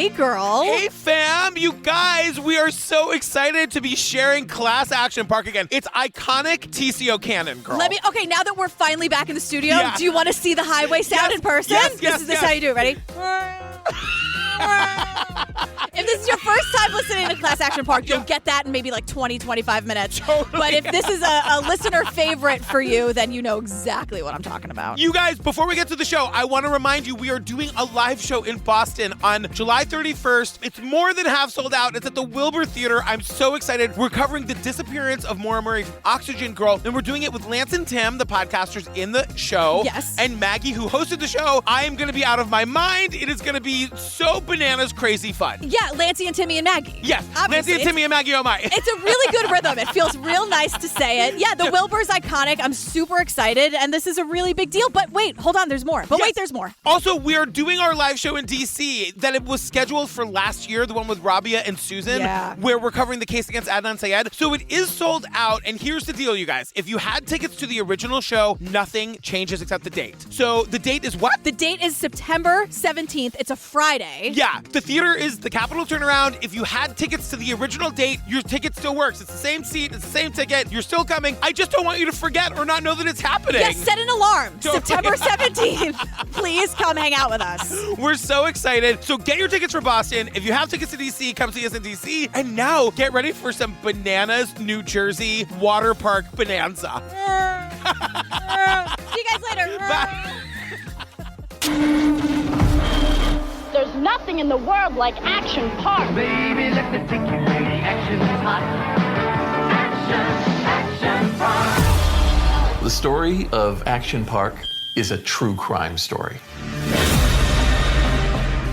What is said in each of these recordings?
Hey, girl. Hey, fam. You guys, we are so excited to be sharing Class Action Park again. It's iconic TCO canon, girl. Okay, now that we're finally back in the studio, do you want to see the highway sound in person? Yes, This is how you do it. Ready? If this is your first time listening to Class Action Park, you'll get that in maybe like 20, 25 minutes. Totally. But if this is a listener favorite for you, then you know exactly what I'm talking about. You guys, before we get to the show, I want to remind you we are doing a live show in Boston on July 31st. It's more than half sold out. It's at the Wilbur Theater. I'm so excited. We're covering the disappearance of Maura Murray from Oxygen Girl, and we're doing it with Lance and Tim, the podcasters in the show. Yes. And Maggie, who hosted the show. I am going to be out of my mind. It is going to be so bananas crazy fun. Yeah, Lancey and Timmy and Maggie. Yes, Obviously. Lancey and Timmy and Maggie, oh my. It's a really good rhythm. It feels real nice to say it. Yeah, the Wilbur's iconic. I'm super excited, and this is a really big deal. But wait, hold on, there's more. Wait, there's more. Also, we are doing our live show in D.C. that it was scheduled for last year, the one with Rabia and Susan, where we're covering the case against Adnan Syed. So it is sold out, and here's the deal, you guys. If you had tickets to the original show, nothing changes except the date. So the date is what? The date is September 17th. It's a Friday. Yeah, the theater is the Capitol Turnaround. If you had tickets to the original date, your ticket still works. It's the same seat, it's the same ticket. You're still coming. I just don't want you to forget or not know that it's happening. Yes, set an alarm. Totally. September 17th. Please come hang out with us. We're so excited. So get your tickets for Boston. If you have tickets to DC, come see us in DC. And now get ready for some bananas New Jersey water park bonanza. See you guys later. Bye. There's nothing in the world like Action Park. Baby, let me take you where the action is hot. Action Park. The story of Action Park is a true crime story.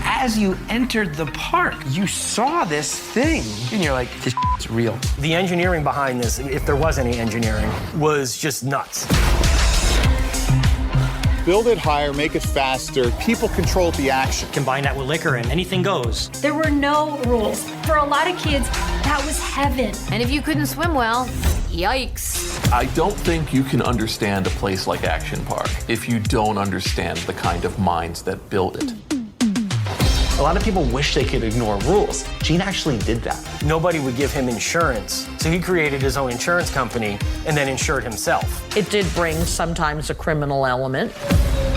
As you entered the park, you saw this thing, and you're like, this is real. The engineering behind this, if there was any engineering, was just nuts. Build it higher, make it faster. People control the action. Combine that with liquor and anything goes. There were no rules. For a lot of kids, that was heaven. And if you couldn't swim well, yikes. I don't think you can understand a place like Action Park if you don't understand the kind of minds that build it. A lot of people wish they could ignore rules. Gene actually did that. Nobody would give him insurance, so he created his own insurance company and then insured himself. It did bring sometimes a criminal element.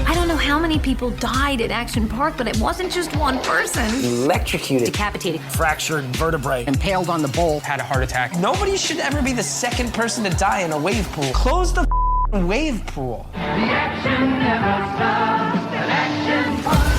I don't know how many people died at Action Park, but it wasn't just one person. Electrocuted. Decapitated. Fractured vertebrae. Impaled on the bowl. Had a heart attack. Nobody should ever be the second person to die in a wave pool. Close the wave pool. The action never stops at Action Park.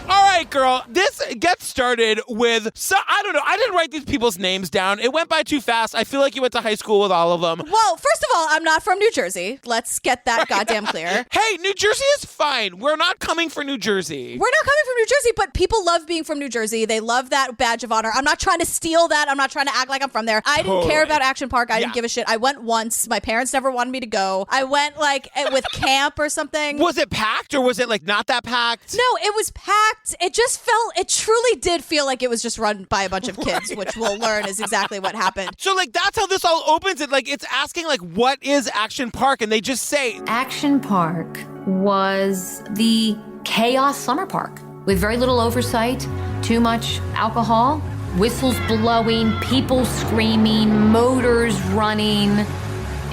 All right, girl, this gets started with, I don't know, I didn't write these people's names down. It went by too fast. I feel like you went to high school with all of them. Well, first of all, I'm not from New Jersey. Let's get that goddamn clear. Hey, New Jersey is fine. We're not coming for New Jersey. We're not coming from New Jersey, but people love being from New Jersey. They love that badge of honor. I'm not trying to steal that. I'm not trying to act like I'm from there. I didn't care about Action Park. I didn't give a shit. I went once. My parents never wanted me to go. I went like with camp or something. Was it packed or was it like not that packed? No, it was packed. It truly did feel like it was just run by a bunch of kids, which we'll learn is exactly what happened. So like that's how this all opens. It's asking like, what is Action Park? And they just say Action Park was the chaos summer park with very little oversight, too much alcohol, whistles blowing, people screaming, motors running.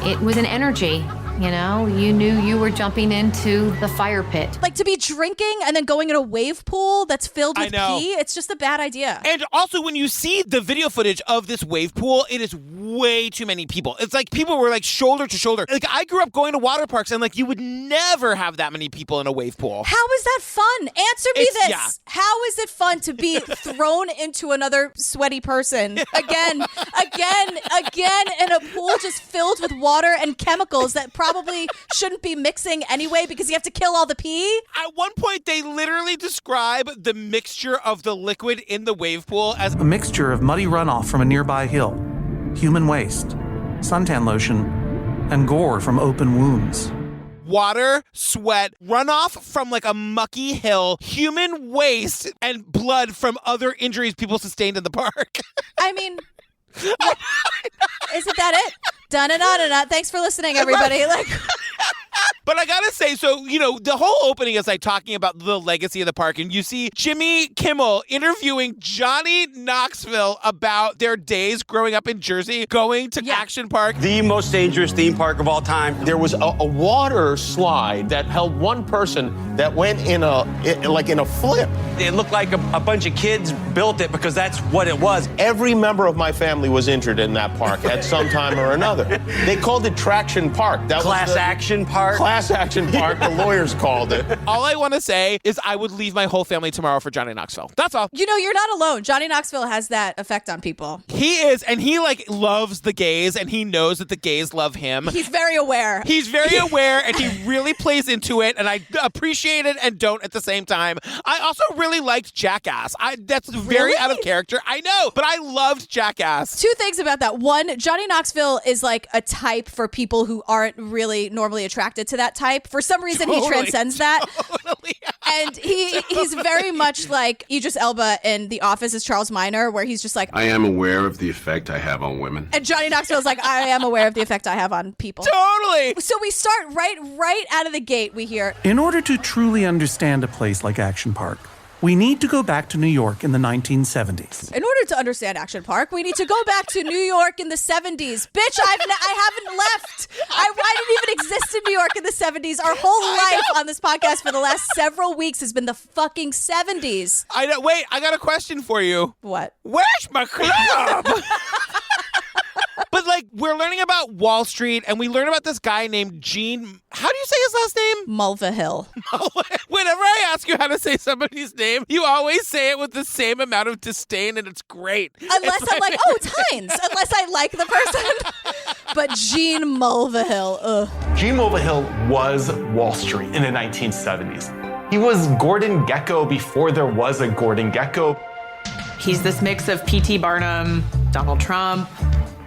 It was an energy. You know, you knew you were jumping into the fire pit. Like to be drinking and then going in a wave pool that's filled with pee, it's just a bad idea. And also when you see the video footage of this wave pool, it is way too many people. It's like people were like shoulder to shoulder. Like I grew up going to water parks and like you would never have that many people in a wave pool. How is that fun? Answer me this. Yeah. How is it fun to be thrown into another sweaty person again in a pool just filled with water and chemicals that probably shouldn't be mixing anyway because you have to kill all the pee? At one point, they literally describe the mixture of the liquid in the wave pool as a mixture of muddy runoff from a nearby hill, human waste, suntan lotion, and gore from open wounds. Water, sweat, runoff from like a mucky hill, human waste, and blood from other injuries people sustained in the park. I mean, isn't that it? Dun-na-na-na-na. Thanks for listening, everybody. Like. But I gotta say, so, the whole opening is like talking about the legacy of the park, and you see Jimmy Kimmel interviewing Johnny Knoxville about their days growing up in Jersey, going to Action Park. The most dangerous theme park of all time. There was a water slide that held one person that went in a flip. It looked like a bunch of kids built it because that's what it was. Every member of my family was injured in that park at some time or another. They called it Traction Park. That Class was Action Park? Class Action Park, the lawyers called it. All I want to say is I would leave my whole family tomorrow for Johnny Knoxville. That's all. You're not alone. Johnny Knoxville has that effect on people. He is, and he loves the gays, and he knows that the gays love him. He's very aware. He's very aware, and he really plays into it, and I appreciate it and don't at the same time. I also really liked Jackass. That's very out of character. I know, but I loved Jackass. Two things about that. One, Johnny Knoxville is like a type for people who aren't really normally attracted to that type. For some reason, he transcends that. Totally. And he's very much like Idris Elba in The Office as Charles Minor, where he's just like, I am aware of the effect I have on women. And Johnny Knoxville's like, I am aware of the effect I have on people. Totally. So we start right out of the gate, we hear, In order to truly understand a place like Action Park, we need to go back to New York in the 1970s. in order to understand Action Park, we need to go back to New York in the 70s. Bitch, I haven't left. I didn't even exist in New York in the 70s. Our whole life on this podcast for the last several weeks has been the fucking 70s. I know. Wait, I got a question for you. What? Where's my club? But we're learning about Wall Street, and we learn about this guy named Gene. How do you say his last name? Mulvihill. Whenever I ask you how to say somebody's name, you always say it with the same amount of disdain, and it's great. Unless I'm like, oh, it's Heinz. Unless I like the person. But Gene Mulvihill. Ugh. Gene Mulvihill was Wall Street in the 1970s. He was Gordon Gekko before there was a Gordon Gekko. He's this mix of P.T. Barnum, Donald Trump.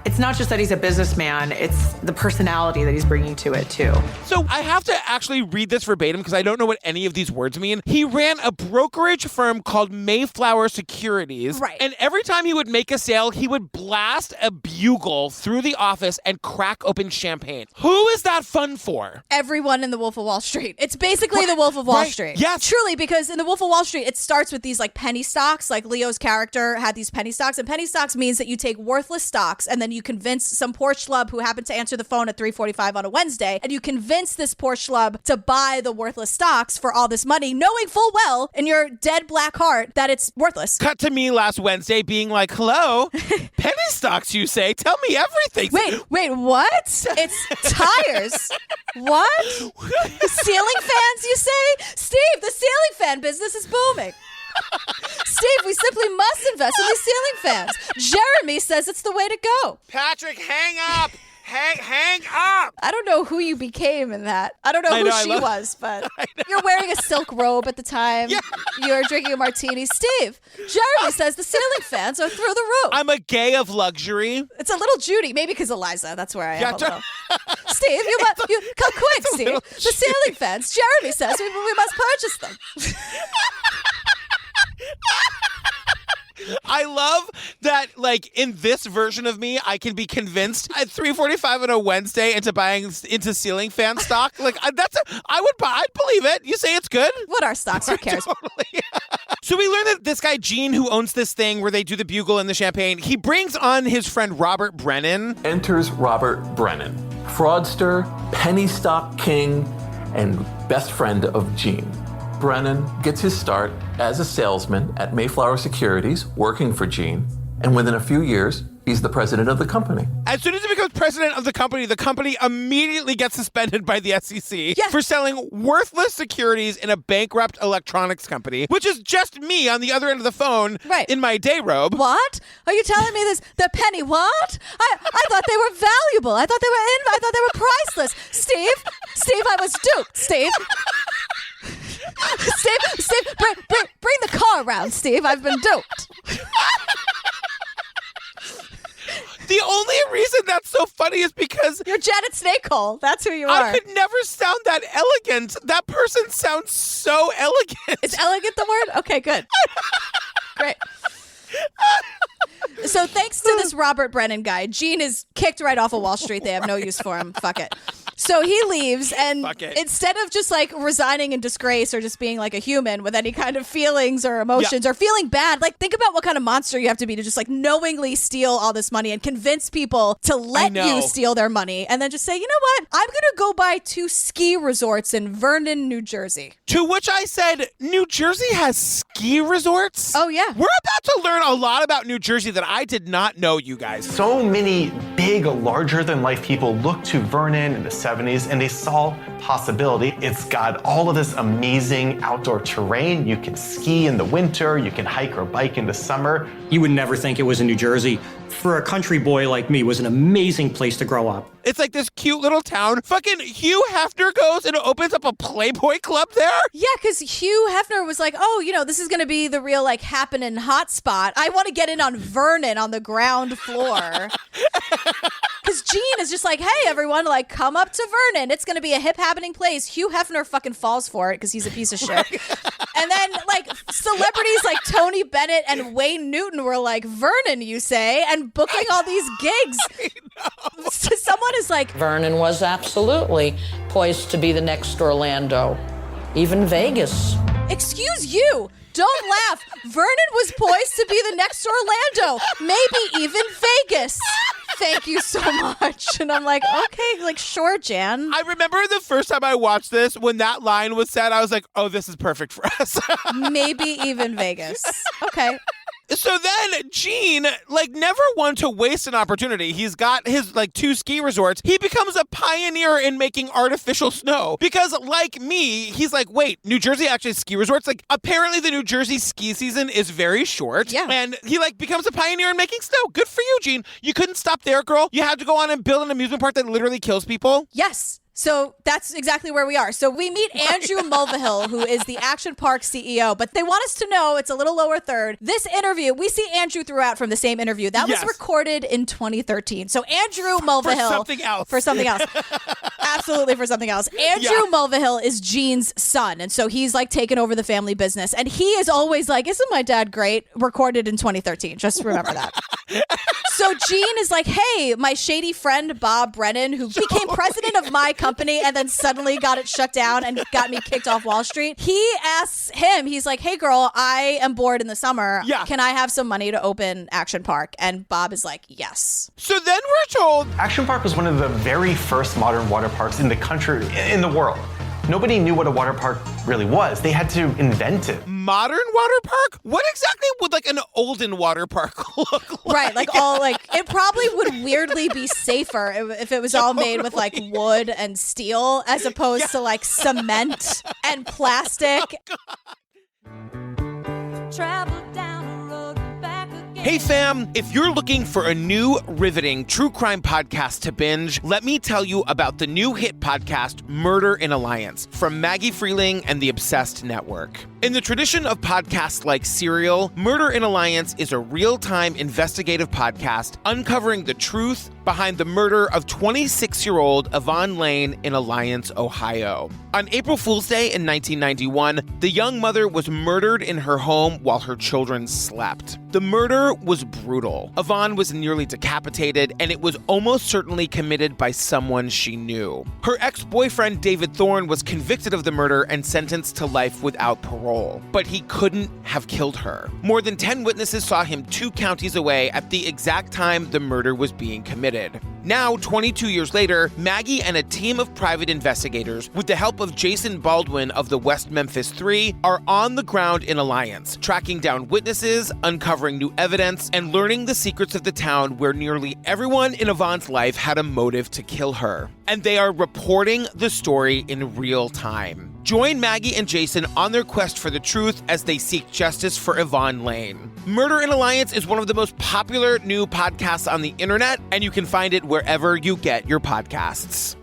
It's not just that he's a businessman, it's the personality that he's bringing to it, too. So I have to actually read this verbatim because I don't know what any of these words mean. He ran a brokerage firm called Mayflower Securities. Right. And every time he would make a sale, he would blast a bugle through the office and crack open champagne. Who is that fun for? Everyone in The Wolf of Wall Street. It's basically The Wolf of Wall Street. Yes. Truly, because in The Wolf of Wall Street, it starts with these penny stocks. Like Leo's character had these penny stocks. And penny stocks means that you take worthless stocks and then you convince some poor schlub who happened to answer the phone at 3:45 on a Wednesday, and you convince this poor schlub to buy the worthless stocks for all this money, knowing full well in your dead black heart that it's worthless. Cut to me last Wednesday being like, hello, penny stocks, you say? Tell me everything. Wait, what? It's tires. What? Ceiling fans, you say? Steve, the ceiling fan business is booming. Steve, we simply must invest in these ceiling fans. Jeremy says it's the way to go. Patrick, hang up. Hang up. I don't know who you became in that. I don't know who she was, but you're wearing a silk robe at the time. Yeah. You're drinking a martini. Steve, Jeremy says the ceiling fans are through the roof. I'm a gay of luxury. It's a little Judy, maybe because Eliza. That's where I am a little. Steve, you come quick, Steve. The ceiling fans. Jeremy says we must purchase them. I love that, in this version of me, I can be convinced at 3:45 on a Wednesday into buying into ceiling fan stock. I'd believe it. You say it's good. What are stocks? Who cares? Totally. So we learned that this guy, Gene, who owns this thing where they do the bugle and the champagne, he brings on his friend Robert Brennan. Enters Robert Brennan, fraudster, penny stock king, and best friend of Gene. Brennan gets his start as a salesman at Mayflower Securities, working for Gene, and within a few years, he's the president of the company. As soon as he becomes president of the company immediately gets suspended by the SEC for selling worthless securities in a bankrupt electronics company, which is just me on the other end of the phone in my day robe. What? Are you telling me this? The penny what? I thought they were valuable. I thought they were priceless. Steve, I was duped. Steve, bring the car around, Steve. I've been duped. The only reason that's so funny is because you're Janet Snakehole. That's who you are. I could never sound that elegant. That person sounds so elegant. Is elegant the word? Okay, good. Great. So thanks to this Robert Brennan guy, Gene is kicked right off of Wall Street. They have no use for him. Fuck it. So he leaves, and instead of just like resigning in disgrace or just being like a human with any kind of feelings or emotions or feeling bad, like think about what kind of monster you have to be to just like knowingly steal all this money and convince people to let you steal their money and then just say, you know what? I'm going to go buy 2 ski resorts in Vernon, New Jersey. To which I said, New Jersey has ski resorts? Oh, yeah. We're about to learn a lot about New Jersey that I did not know, you guys. So many big, larger-than-life people looked to Vernon in the 70s and they saw possibility. It's got all of this amazing outdoor terrain. You can ski in the winter, you can hike or bike in the summer. You would never think it was in New Jersey. For a country boy like me, it was an amazing place to grow up. It's like this cute little town. Fucking Hugh Hefner goes and opens up a Playboy club there? Yeah, because Hugh Hefner was like, oh, you know, this is going to be the real, like, happening hot spot. I want to get in on Vernon on the ground floor. Because Gene is just like, hey, everyone, like, come up to Vernon. It's going to be a hip happening place. Hugh Hefner fucking falls for it because he's a piece of shit. And then, like, celebrities like Tony Bennett and Wayne Newton were like, Vernon, you say, and booking all these gigs. Someone is like, Vernon was absolutely poised to be the next Orlando, even Vegas. Excuse you. Don't laugh. Vernon was poised to be the next Orlando, maybe even Vegas. Thank you so much. And I'm like, okay, like, sure, Jan. I remember the first time I watched this, when that line was said, I was like, oh, this is perfect for us. Maybe even Vegas. Okay. So then Gene, like, never one to waste an opportunity. He's got his, like, 2 ski resorts. He becomes a pioneer in making artificial snow because, like me, he's like, wait, New Jersey actually has ski resorts? Like, apparently the New Jersey ski season is very short. Yeah. And he, like, becomes a pioneer in making snow. Good for you, Gene. You couldn't stop there, girl. You had to go on and build an amusement park that literally kills people. Yes. So that's exactly where we are. So we meet Andrew Mulvihill, who is the Action Park CEO, but they want us to know it's a little lower third. This interview, we see Andrew throughout from the same interview. That was recorded in 2013. So Andrew Mulvihill. For something else. For something else. Absolutely for something else. Andrew Mulvihill is Gene's son. And so he's like taken over the family business. And he is always like, isn't my dad great? Recorded in 2013. Just remember that. So Gene is like, hey, my shady friend Bob Brennan, who became president of my company and then suddenly got it shut down and got me kicked off Wall Street. He asks him, he's like, hey girl, I am bored in the summer. Yeah. Can I have some money to open Action Park? And Bob is like, yes. So then we're told Action Park was one of the very first modern water parks in the country, in the world. Nobody knew what a water park really was. They had to invent it. Modern water park? What exactly would like an olden water park look like? Right, like all like it probably would weirdly be safer if it was all made with like wood and steel as opposed to like cement and plastic. Travel down the road back again. Hey fam, if you're looking for a new, riveting true crime podcast to binge, let me tell you about the new hit podcast, Murder in Alliance, from Maggie Freeling and the Obsessed Network. In the tradition of podcasts like Serial, Murder in Alliance is a real-time investigative podcast uncovering the truth behind the murder of 26-year-old Yvonne Lane in Alliance, Ohio. On April Fool's Day in 1991, the young mother was murdered in her home while her children slept. The murder was brutal. Yvonne was nearly decapitated, and it was almost certainly committed by someone she knew. Her ex-boyfriend, David Thorne, was convicted of the murder and sentenced to life without parole. But he couldn't have killed her. More than 10 witnesses saw him 2 counties away at the exact time the murder was being committed. Now, 22 years later, Maggie and a team of private investigators, with the help of Jason Baldwin of the West Memphis 3, are on the ground in Alliance, tracking down witnesses, uncovering new evidence, and learning the secrets of the town where nearly everyone in Yvonne's life had a motive to kill her. And they are reporting the story in real time. Join Maggie and Jason on their quest for the truth as they seek justice for Yvonne Lane. Murder in Alliance is one of the most popular new podcasts on the internet, and you can find it wherever you get your podcasts.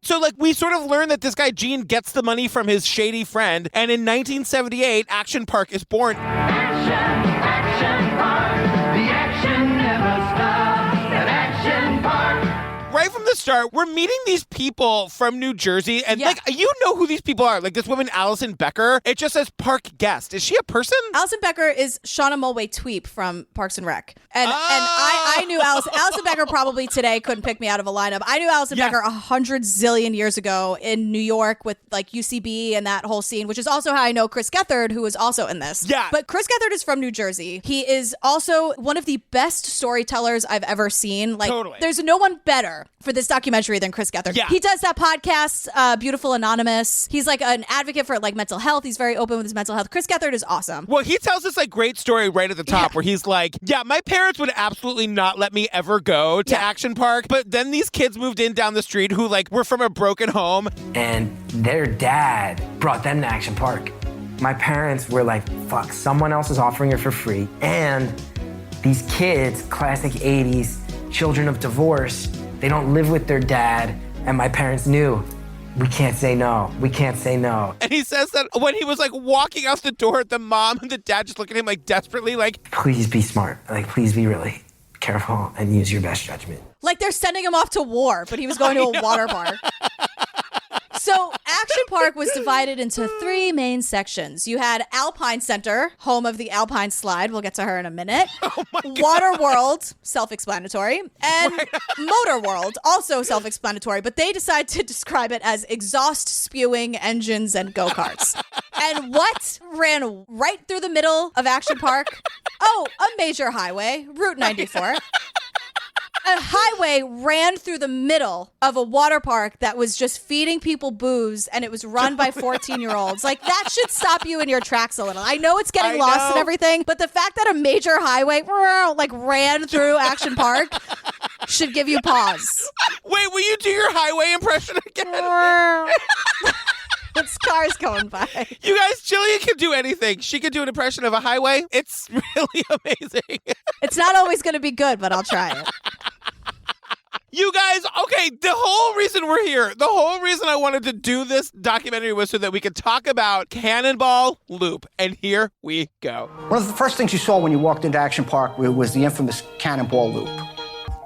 So, like, we sort of learned that this guy, Gene, gets the money from his shady friend, and in 1978, Action Park is born. Action Park. The action never stops at Action Park. Right from the the start, we're meeting these people from New Jersey, and like, you know who these people are. Like this woman, Allison Becker. It just says park guest. Is she a person? Allison Becker is Shauna Mulway-Tweep from Parks and Rec. And I knew Allison Becker probably today couldn't pick me out of a lineup. I knew Allison Becker 100 zillion years ago in New York with like UCB and that whole scene, which is also how I know Chris Gethard, who is also in this. Yeah. But Chris Gethard is from New Jersey. He is also one of the best storytellers I've ever seen. Like, there's no one better for this documentary than Chris Gethard. Yeah. He does that podcast, Beautiful Anonymous. He's like an advocate for like mental health. He's very open with his mental health. Chris Gethard is awesome. Well, he tells this like great story right at the top where he's like, my parents would absolutely not let me ever go to Action Park. But then these kids moved in down the street who like were from a broken home. And their dad brought them to Action Park. My parents were like, fuck, someone else is offering it for free. And these kids, classic 80s, children of divorce, they don't live with their dad. And my parents knew, we can't say no. We can't say no. And he says that when he was like walking out the door, the mom and the dad just look at him like desperately like, please be smart. Like, please be really careful and use your best judgment. Like they're sending him off to war, but he was going to a water park. So Action Park was divided into 3 main sections. You had Alpine Center, home of the Alpine Slide. We'll get to her in a minute. Water World, self-explanatory. And Motor World, also self-explanatory. But they decide to describe it as exhaust spewing engines and go-karts. And what ran right through the middle of Action Park? Oh, a major highway, Route 94. A highway ran through the middle of a water park that was just feeding people booze, and it was run by 14-year-olds. Like, that should stop you in your tracks a little. I know it's getting lost and everything, but the fact that a major highway like ran through Action Park should give you pause. Wait, will you do your highway impression again? It's cars going by. You guys, Jillian can do anything. She can do an impression of a highway. It's really amazing. It's not always going to be good, but I'll try it. You guys, okay, the whole reason we're here, the whole reason I wanted to do this documentary was so that we could talk about Cannonball Loop. And here we go. One of the first things you saw when you walked into Action Park was the infamous Cannonball Loop,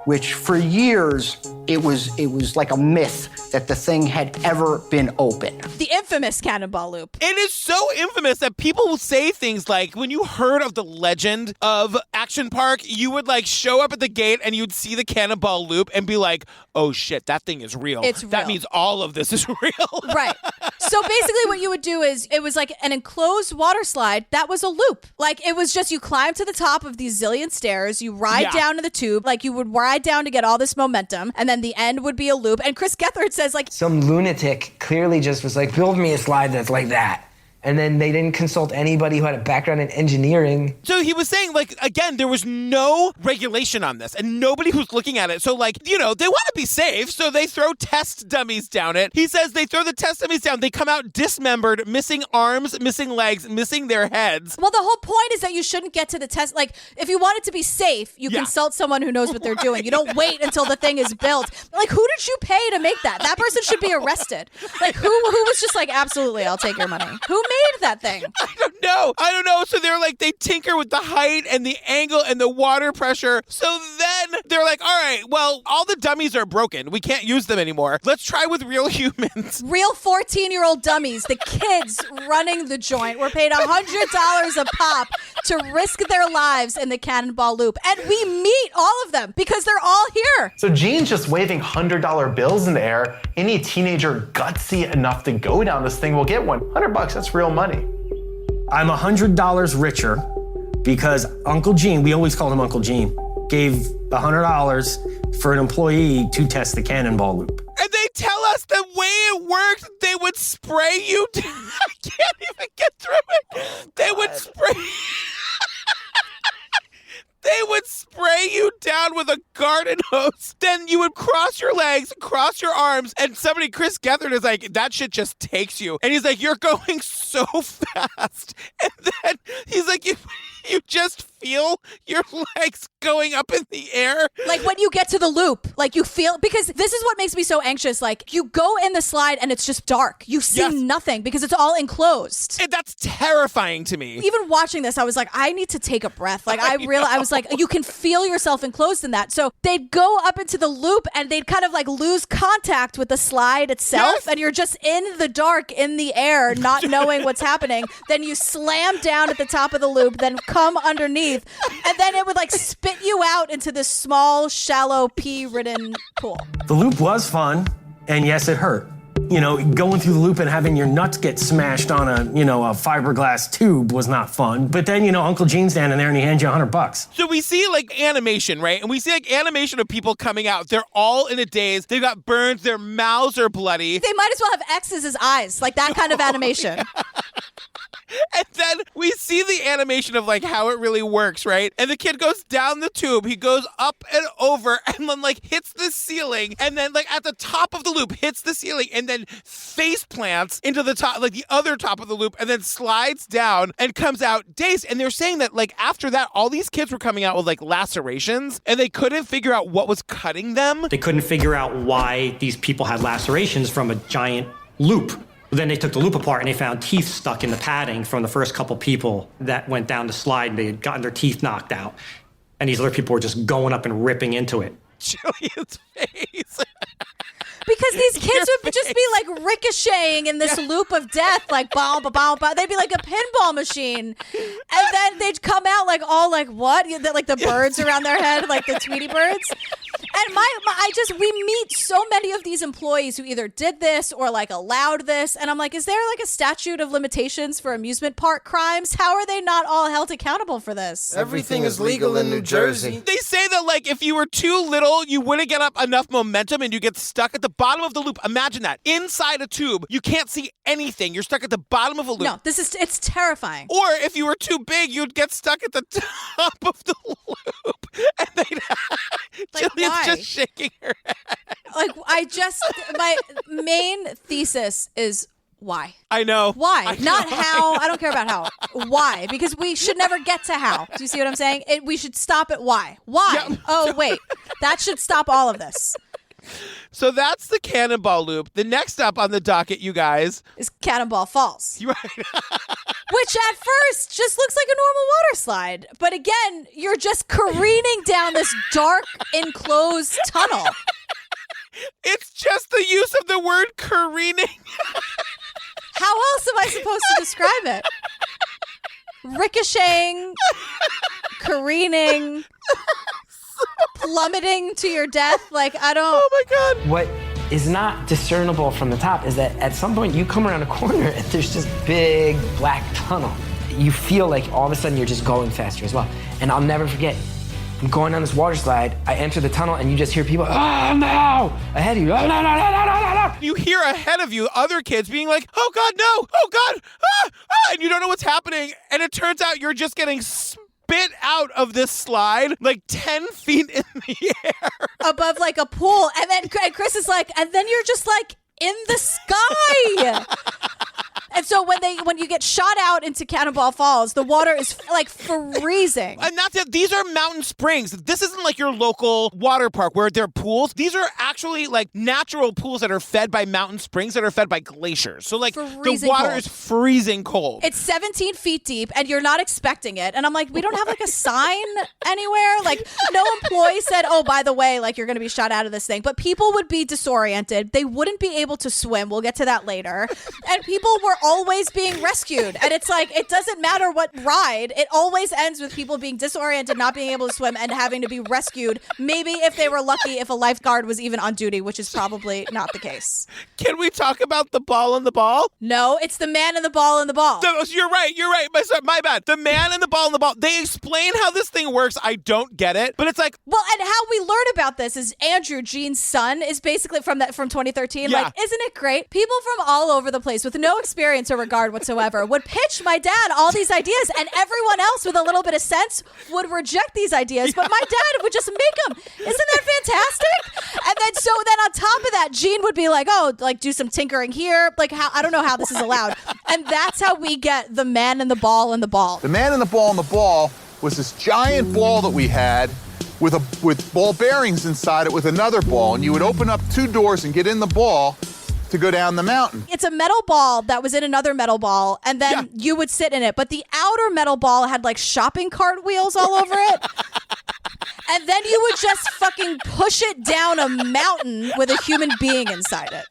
which for years it was like a myth that the thing had ever been opened. The infamous Cannonball Loop. It is so infamous that people will say things like, when you heard of the legend of Action Park, you would like show up at the gate and you'd see the Cannonball Loop and be like, oh shit, that thing is real. It's real. That means all of this is real. Right. So basically what you would do is, it was like an enclosed water slide that was a loop. Like, it was just, you climb to the top of these zillion stairs, you ride down to the tube, like you would ride down to get all this momentum, and then the end would be a loop. And Chris Gethard says, like, some lunatic clearly just was like, build me a slide that's like that. And then they didn't consult anybody who had a background in engineering. So he was saying, like, again, there was no regulation on this and nobody who's looking at it. So, like, you know, they want to be safe. So they throw test dummies down it. He says they throw the test dummies down. They come out dismembered, missing arms, missing legs, missing their heads. Well, the whole point is that you shouldn't get to the test. Like, if you want it to be safe, you consult someone who knows what they're doing. You don't wait until the thing is built. Like, who did you pay to make that? That person should be arrested. Like, who was just like, absolutely, I'll take your money. Who made that thing? I don't know. So they're like, they tinker with the height and the angle and the water pressure. So then they're like, all right, well, all the dummies are broken. We can't use them anymore. Let's try with real humans. Real 14-year-old dummies. The kids running the joint were paid $100 a pop to risk their lives in the Cannonball Loop. And we meet all of them because they're all here. So Gene's just waving $100 bills in the air. Any teenager gutsy enough to go down this thing will get one. $100, that's real money. I'm $100 richer because Uncle Gene, we always called him Uncle Gene, gave $100 for an employee to test the Cannonball Loop. And they tell us the way it worked, they would spray you. I can't even get through it. They would spray. They would spray you down with a garden hose. Then you would cross your legs, cross your arms, and somebody, Chris Gethard, is like, that shit just takes you. And he's like, you're going so fast. And then he's like, you just feel your legs going up in the air. Like when you get to the loop, like you feel, because this is what makes me so anxious. Like you go in the slide and it's just dark. You see nothing because it's all enclosed. And that's terrifying to me. Even watching this, I was like, I need to take a breath. Like I was like, you can feel yourself enclosed in that. So they'd go up into the loop and they'd kind of like lose contact with the slide itself. And you're just in the dark, in the air, not knowing what's happening. Then you slam down at the top of the loop, then come underneath. And then it would like spit you out into this small, shallow, pea-ridden pool. The loop was fun, and yes, it hurt. You know, going through the loop and having your nuts get smashed on a fiberglass tube was not fun. But then, Uncle Gene's standing there and he hands you $100. So we see like animation, right? And we see like animation of people coming out. They're all in a daze. They've got burns. Their mouths are bloody. They might as well have X's as eyes, like that kind of animation. And then we see the animation of like how it really works, right? And the kid goes down the tube. He goes up and over and then like hits the ceiling. And then like at the top of the loop hits the ceiling and then face plants into the top, like the other top of the loop, and then slides down and comes out dazed. And they're saying that like after that, all these kids were coming out with like lacerations and they couldn't figure out what was cutting them. They couldn't figure out why these people had lacerations from a giant loop. Then they took the loop apart and they found teeth stuck in the padding from the first couple people that went down the slide and they had gotten their teeth knocked out. And these other people were just going up and ripping into it. Julian's face. Because these kids would just be like ricocheting in this loop of death, like bow, bow, bow, bow. They'd be like a pinball machine. And then they'd come out like all like what? Like the birds around their head, like the Tweety birds. And we meet so many of these employees who either did this or like allowed this. And I'm like, is there like a statute of limitations for amusement park crimes? How are they not all held accountable for this? Everything is legal in New Jersey. They say that like if you were too little, you wouldn't get up enough momentum and you get stuck at the bottom of the loop. Imagine that. Inside a tube, you can't see anything. You're stuck at the bottom of a loop. No, it's terrifying. Or if you were too big, you'd get stuck at the top of the loop. And they'd like, Jillian's why? just shaking her head. Like my main thesis is why. I know. Why? Not how. I don't care about how. Why? Because we should never get to how. Do you see what I'm saying? We should stop at why. Why? Yeah. Oh, wait. That should stop all of this. So that's the Cannonball Loop. The next up on the docket, you guys, is Cannonball Falls. Right. Which at first just looks like a normal water slide. But again, you're just careening down this dark, enclosed tunnel. It's just the use of the word careening. How else am I supposed to describe it? Ricocheting, careening, plummeting to your death. Like, I don't... Oh, my God. What is not discernible from the top is that at some point you come around a corner and there's this big black tunnel. You feel like all of a sudden you're just going faster as well. And I'll never forget, I'm going down this water slide, I enter the tunnel and you just hear people, oh no, ahead of you, oh no, no, no, no, no, no. You hear ahead of you other kids being like, oh God, no, oh God, ah, ah, and you don't know what's happening. And it turns out you're just getting spit out of this slide like 10 feet in the air. Above like a pool. And then Chris is like, and then you're just like in the sky. And so when you get shot out into Cannonball Falls, the water is like freezing. And that's it. These are mountain springs. This isn't like your local water park where they're pools. These are actually like natural pools that are fed by mountain springs that are fed by glaciers. So like the water is freezing cold. It's 17 feet deep and you're not expecting it. And I'm like, we don't have like a sign anywhere. Like no employee said, oh, by the way, like you're going to be shot out of this thing. But people would be disoriented. They wouldn't be able to swim. We'll get to that later. And people were always being rescued. And it's like, it doesn't matter what ride. It always ends with people being disoriented, not being able to swim, and having to be rescued. Maybe if they were lucky, if a lifeguard was even on duty, which is probably not the case. Can we talk about the ball and the ball? No, it's the man and the ball and the ball. You're right. My bad. The man and the ball and the ball. They explain how this thing works. I don't get it. But it's like... Well, and how we learn about this is Andrew, Gene's son, is basically from 2013. Yeah. Like, isn't it great? People from all over the place with no experience or regard whatsoever would pitch my dad all these ideas, and everyone else with a little bit of sense would reject these ideas, but my dad would just make them. Isn't that fantastic? And then on top of that, Gene would be like, oh, like do some tinkering here. Like, how, I don't know how this is allowed. And that's how we get the man and the ball and the ball. The man and the ball was this giant ball that we had with ball bearings inside it with another ball, and you would open up 2 doors and get in the ball to go down the mountain. It's a metal ball that was in another metal ball, and then you would sit in it. But the outer metal ball had like shopping cart wheels all over it. And then you would just fucking push it down a mountain with a human being inside it.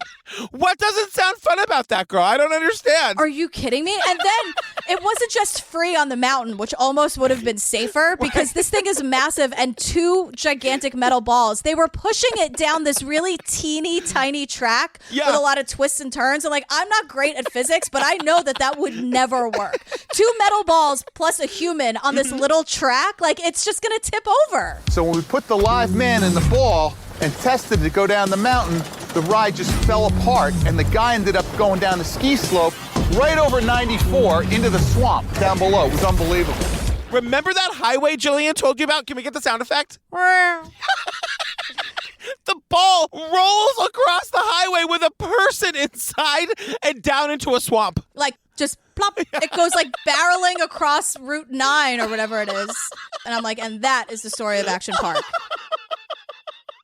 What doesn't sound fun about that, girl? I don't understand. Are you kidding me? And then it wasn't just free on the mountain, which almost would have been safer because this thing is massive and 2 gigantic metal balls. They were pushing it down this really teeny tiny track with a lot of twists and turns. And like, I'm not great at physics, but I know that would never work. 2 metal balls plus a human on this little track, like it's just going to tip over. So when we put the live man in the ball and tested to go down the mountain, the ride just fell apart, and the guy ended up going down the ski slope right over 94 into the swamp down below. It was unbelievable. Remember that highway Jillian told you about? Can we get the sound effect? The ball rolls across the highway with a person inside and down into a swamp. Like, just plop. It goes like barreling across Route 9 or whatever it is. And I'm like, and that is the story of Action Park.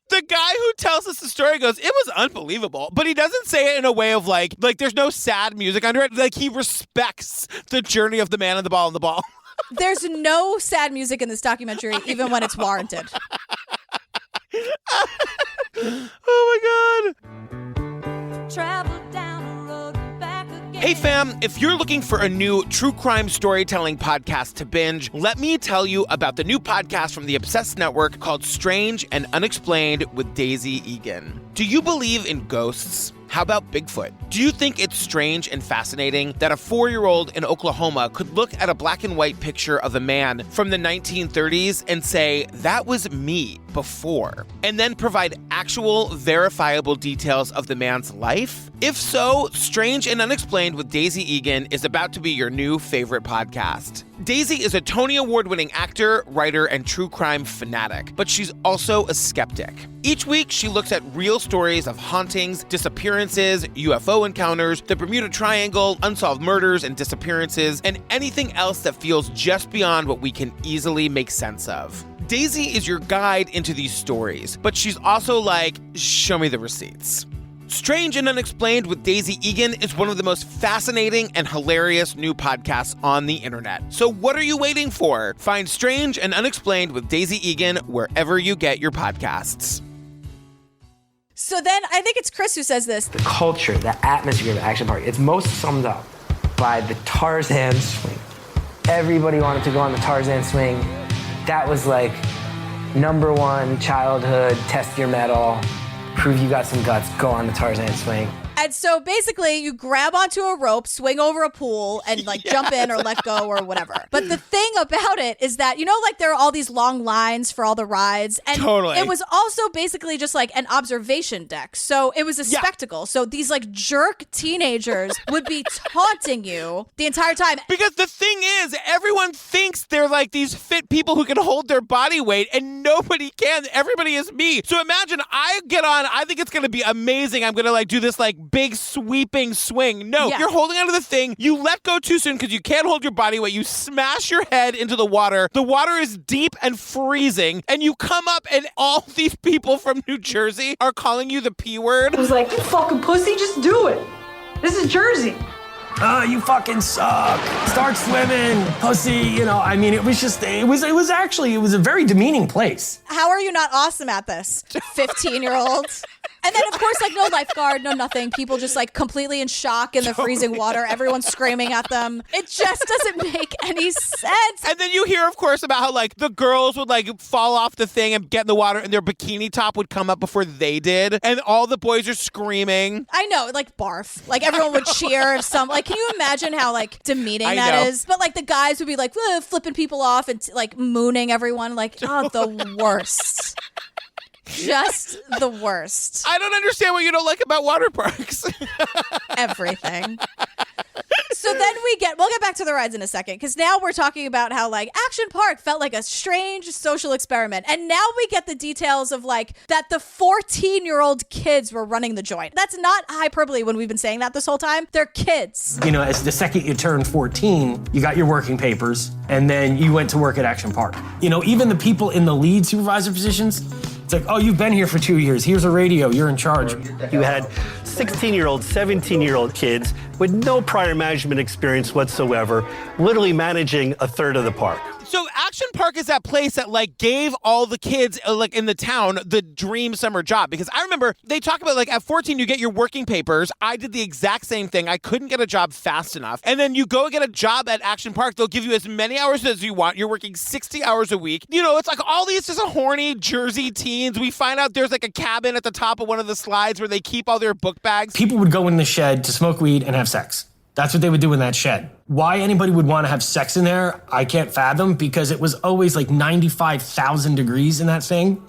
The guy who tells us the story goes, it was unbelievable. But he doesn't say it in a way of like there's no sad music under it. Like he respects the journey of the man and the ball and the ball. There's no sad music in this documentary, even when it's warranted. Oh my God. Travel down a road back again. Hey fam, if you're looking for a new true crime storytelling podcast to binge, let me tell you about the new podcast from the Obsessed Network called Strange and Unexplained with Daisy Egan. Do you believe in ghosts? How about Bigfoot? Do you think it's strange and fascinating that a 4-year-old in Oklahoma could look at a black and white picture of a man from the 1930s and say, that was me before, and then provide actual verifiable details of the man's life? If so, Strange and Unexplained with Daisy Egan is about to be your new favorite podcast. Daisy is a Tony Award-winning actor, writer, and true crime fanatic, but she's also a skeptic. Each week, she looks at real stories of hauntings, disappearances, UFO encounters, the Bermuda Triangle, unsolved murders and disappearances, and anything else that feels just beyond what we can easily make sense of. Daisy is your guide into these stories, but she's also like, show me the receipts. Strange and Unexplained with Daisy Egan is one of the most fascinating and hilarious new podcasts on the internet. So what are you waiting for? Find Strange and Unexplained with Daisy Egan wherever you get your podcasts. So then I think it's Chris who says this. The culture, the atmosphere of Action Park, it's most summed up by the Tarzan swing. Everybody wanted to go on the Tarzan swing. That was like #1 childhood, test your mettle, prove you got some guts, go on the Tarzan swing. And so basically you grab onto a rope, swing over a pool, and like jump in or let go or whatever. But the thing about it is that, you know, like there are all these long lines for all the rides. And it was also basically just like an observation deck. So it was a spectacle. So these like jerk teenagers would be taunting you the entire time. Because the thing is, everyone thinks they're like these fit people who can hold their body weight, and nobody can. Everybody is me. So imagine I get on, I think it's going to be amazing. I'm going to like do this like big sweeping swing. No, you're holding onto the thing. You let go too soon because you can't hold your body weight. You smash your head into the water. The water is deep and freezing, and you come up and all these people from New Jersey are calling you the P word. I was like, you fucking pussy, just do it. This is Jersey. You fucking suck. Start swimming, pussy. You know, I mean, it was a very demeaning place. How are you not awesome at this? 15-year-olds. And then, of course, like no lifeguard, no nothing. People just like completely in shock in the freezing water. Everyone's screaming at them. It just doesn't make any sense. And then you hear, of course, about how like the girls would like fall off the thing and get in the water and their bikini top would come up before they did. And all the boys are screaming. I know, like barf. Like everyone would cheer if some, like, can you imagine how like demeaning that is? But like the guys would be like flipping people off and like mooning everyone. Like, oh, the worst. Just the worst. I don't understand what you don't like about water parks. Everything. So then we'll get back to the rides in a second, because now we're talking about how like Action Park felt like a strange social experiment. And now we get the details of like that the 14-year-old kids were running the joint. That's not hyperbole when we've been saying that this whole time. They're kids. You know, as the second you turned 14, you got your working papers, and then you went to work at Action Park. You know, even the people in the lead supervisor positions, it's like, oh, you've been here for 2 years. Here's a radio. You're in charge. You had 16-year-old, 17-year-old kids with no prior management experience whatsoever, literally managing a third of the park. So Action Park is that place that like gave all the kids like in the town the dream summer job, because I remember they talk about like at 14 you get your working papers. I did the exact same thing. I couldn't get a job fast enough. And then you go get a job at Action Park. They'll give you as many hours as you want. You're working 60 hours a week. You know, it's like all these just horny Jersey teens. We find out there's like a cabin at the top of one of the slides where they keep all their book bags. People would go in the shed to smoke weed and have sex. That's what they would do in that shed. Why anybody would want to have sex in there, I can't fathom, because it was always like 95,000 degrees in that thing.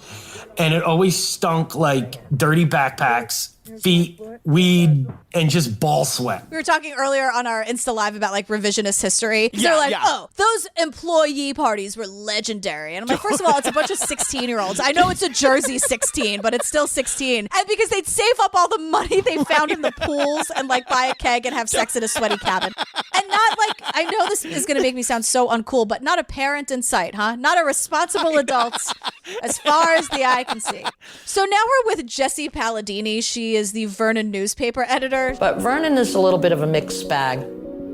And it always stunk like dirty backpacks, feet, weed, and just ball sweat. We were talking earlier on our Insta Live about like revisionist history. They're like, oh, those employee parties were legendary. And I'm like, first of all, it's a bunch of 16-year-olds. I know it's a Jersey 16, but it's still 16. And because they'd save up all the money they found in the pools and like buy a keg and have sex in a sweaty cabin. And not like, I know this is going to make me sound so uncool, but not a parent in sight, huh? Not a responsible adult as far as the eye can see. So now we're with Jessie Palladini. She is the Vernon newspaper editor. But Vernon is a little bit of a mixed bag.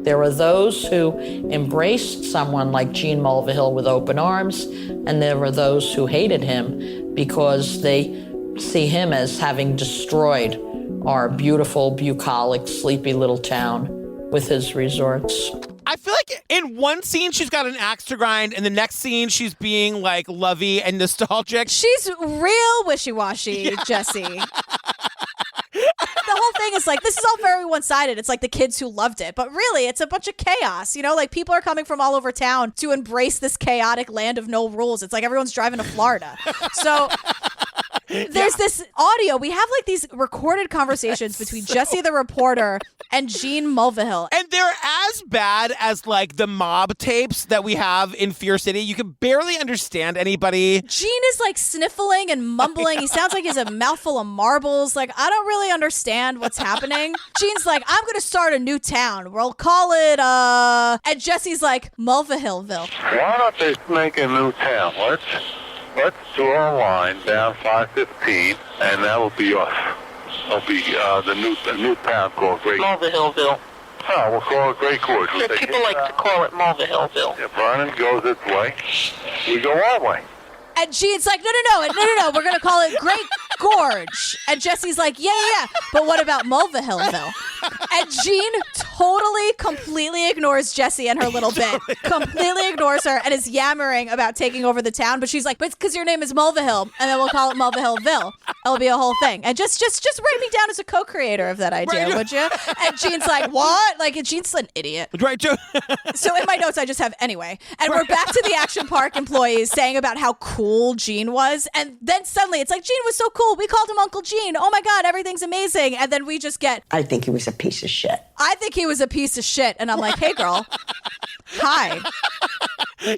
There are those who embraced someone like Gene Mulvihill with open arms, and there were those who hated him because they see him as having destroyed our beautiful, bucolic, sleepy little town with his resorts. I feel like in one scene she's got an axe to grind, and the next scene she's being like lovey and nostalgic. She's real wishy-washy, Jessie. The whole thing is like, this is all very one-sided. It's like the kids who loved it, but really it's a bunch of chaos. You know, like people are coming from all over town to embrace this chaotic land of no rules. It's like everyone's driving to Florida. So there's this audio. We have like these recorded conversations between Jessie the reporter and Gene Mulvihill. And they're as bad as like the mob tapes that we have in Fear City. You can barely understand anybody. Gene is like sniffling and mumbling. He sounds like he has a mouthful of marbles. Like, I don't really understand what's happening. Gene's like, I'm going to start a new town. We'll call it, and Jessie's like, Mulvihillville. Why don't they make a new town? Let's draw a line down 515, and that'll be us. That'll be the new town called Great Mulvihillville. Oh, we'll call it Great Gorge. Yeah, people like to call it Mulvihillville. If Vernon goes this way, we go our way. And Gene's like, no, we're going to call it Great Gorge. And Jessie's like, yeah, but what about Mulvihillville? And Gene totally, completely ignores Jessie and her little bit. Completely ignores her and is yammering about taking over the town. But she's like, but it's because your name is Mulvihill, and then we'll call it Mulvihillville. It'll be a whole thing. And just write me down as a co-creator of that idea, would you? And Gene's like, what? Like, Gene's an idiot. Right, So in my notes, I just have anyway. And we're back to the Action Park employees saying about how cool Gene was. And then suddenly it's like, Gene was so cool. We called him Uncle Gene. Oh my God, everything's amazing. And then we just get, I think he was a piece of shit. I think he was a piece of shit. And I'm like, hey, girl. Hi.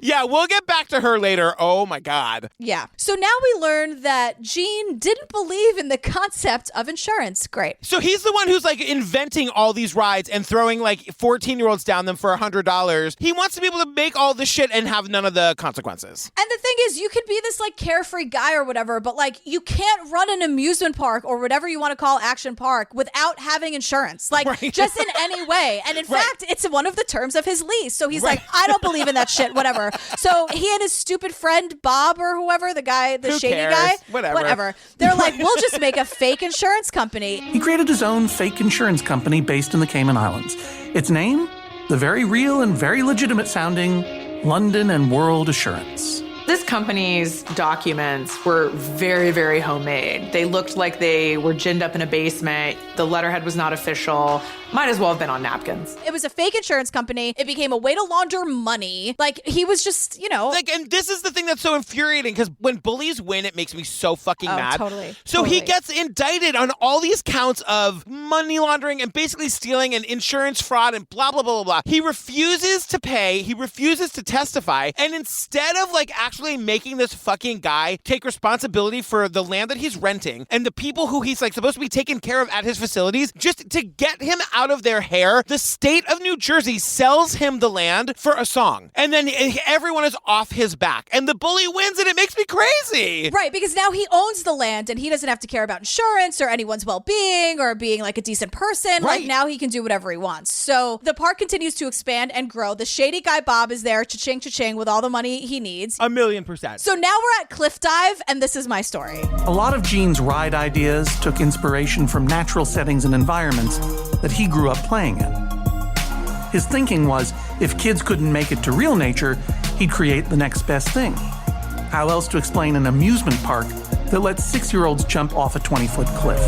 Yeah, we'll get back to her later. Oh my God. Yeah. So now we learn that Gene didn't believe in the concept of insurance. Great. So he's the one who's like inventing all these rides and throwing like 14-year-olds down them for $100. He wants to be able to make all this shit and have none of the consequences. And the thing is, you could be this like carefree guy or whatever, but like you can't run an amusement park or whatever you want to call Action Park without having insurance. Like just in any way. And in fact, it's one of the terms of his lease. So he's like, I don't believe in that shit, whatever. So he and his stupid friend Bob or whoever, the guy, the shady guy, whatever. They're like, we'll just make a fake insurance company. He created his own fake insurance company based in the Cayman Islands. Its name? The very real and very legitimate sounding London and World Assurance. This company's documents were very, very homemade. They looked like they were ginned up in a basement. The letterhead was not official. Might as well have been on napkins. It was a fake insurance company. It became a way to launder money. Like, he was just, and this is the thing that's so infuriating, because when bullies win, it makes me so fucking mad. Totally. So he gets indicted on all these counts of money laundering and basically stealing and insurance fraud and blah, blah, blah, blah, blah. He refuses to pay. He refuses to testify. And instead of actually making this fucking guy take responsibility for the land that he's renting and the people who he's supposed to be taking care of at his facilities, just to get him out of their hair, the state of New Jersey sells him the land for a song. And then everyone is off his back. And the bully wins, and it makes me crazy. Right, because now he owns the land and he doesn't have to care about insurance or anyone's well-being or being a decent person. Right. Now he can do whatever he wants. So the park continues to expand and grow. The shady guy Bob is there, cha-ching, cha-ching, with all the money he needs. 1,000,000%. So now we're at Cliff Dive, and this is my story. A lot of Gene's ride ideas took inspiration from natural settings and environments that he grew up playing in. His thinking was, if kids couldn't make it to real nature, he'd create the next best thing. How else to explain an amusement park that lets 6-year-olds jump off a 20-foot cliff?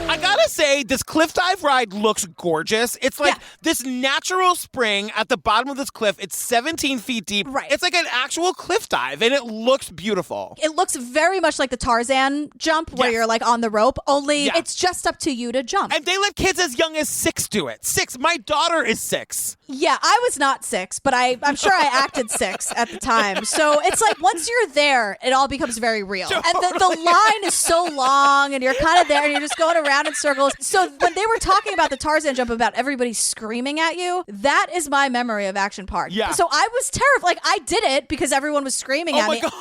I gotta say, this cliff dive ride looks gorgeous. It's this natural spring at the bottom of this cliff. It's 17 feet deep. Right. It's like an actual cliff dive, and it looks beautiful. It looks very much like the Tarzan jump, where you're on the rope, only it's just up to you to jump. And they let kids as young as 6 do it. 6. My daughter is 6. Yeah, I was not 6, but I'm sure I acted 6 at the time. So it's once you're there, it all becomes very real. Totally. And the line is so long, and you're kind of there, and you're just going around in circles. So when they were talking about the Tarzan jump, about everybody screaming at you, that is my memory of Action Park. Yeah. So I was terrified. I did it because everyone was screaming at me. God.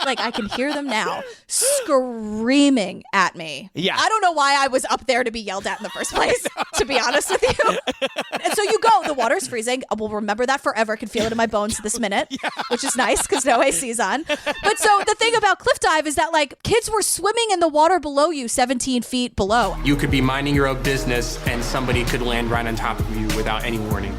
I can hear them now screaming at me. Yeah. I don't know why I was up there to be yelled at in the first place, to be honest with you. And so you go, the water's freezing. I will remember that forever. I can feel it in my bones this minute, which is nice because no AC's on. But so the thing about Cliff Dive is that kids were swimming in the water below you, 17 feet below. You could be minding your own business and somebody could land right on top of you without any warning.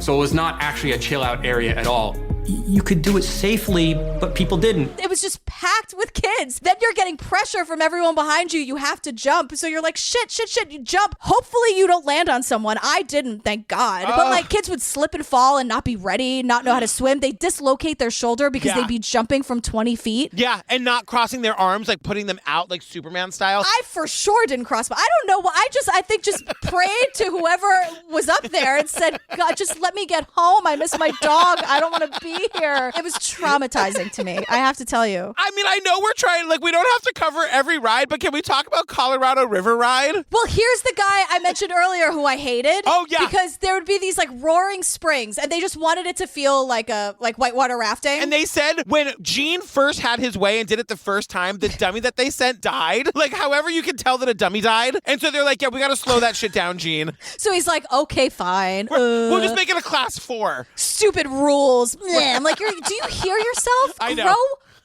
So it was not actually a chill out area at all. You could do it safely, but people didn't. It was just packed with kids. Then you're getting pressure from everyone behind you. You have to jump. So you're like, shit. You jump. Hopefully you don't land on someone. I didn't, thank God. But kids would slip and fall and not be ready, not know how to swim. They dislocate their shoulder because they'd be jumping from 20 feet. Yeah, and not crossing their arms, putting them out like Superman style. I for sure didn't cross, but I don't know what. I think just prayed to whoever was up there and said, God, just let me get home. I miss my dog. I don't want to be here. It was traumatizing to me, I have to tell you. I mean, I know we're trying, we don't have to cover every ride, but can we talk about Colorado River Ride? Well, here's the guy I mentioned earlier who I hated. Oh, yeah. Because there would be these roaring springs, and they just wanted it to feel like whitewater rafting. And they said when Gene first had his way and did it the first time, the dummy that they sent died. However you can tell that a dummy died. And so they're like, yeah, we got to slow that shit down, Gene. So he's like, okay, fine. We'll just make it a class 4. Stupid rules. I'm like, do you hear yourself? I know. Grow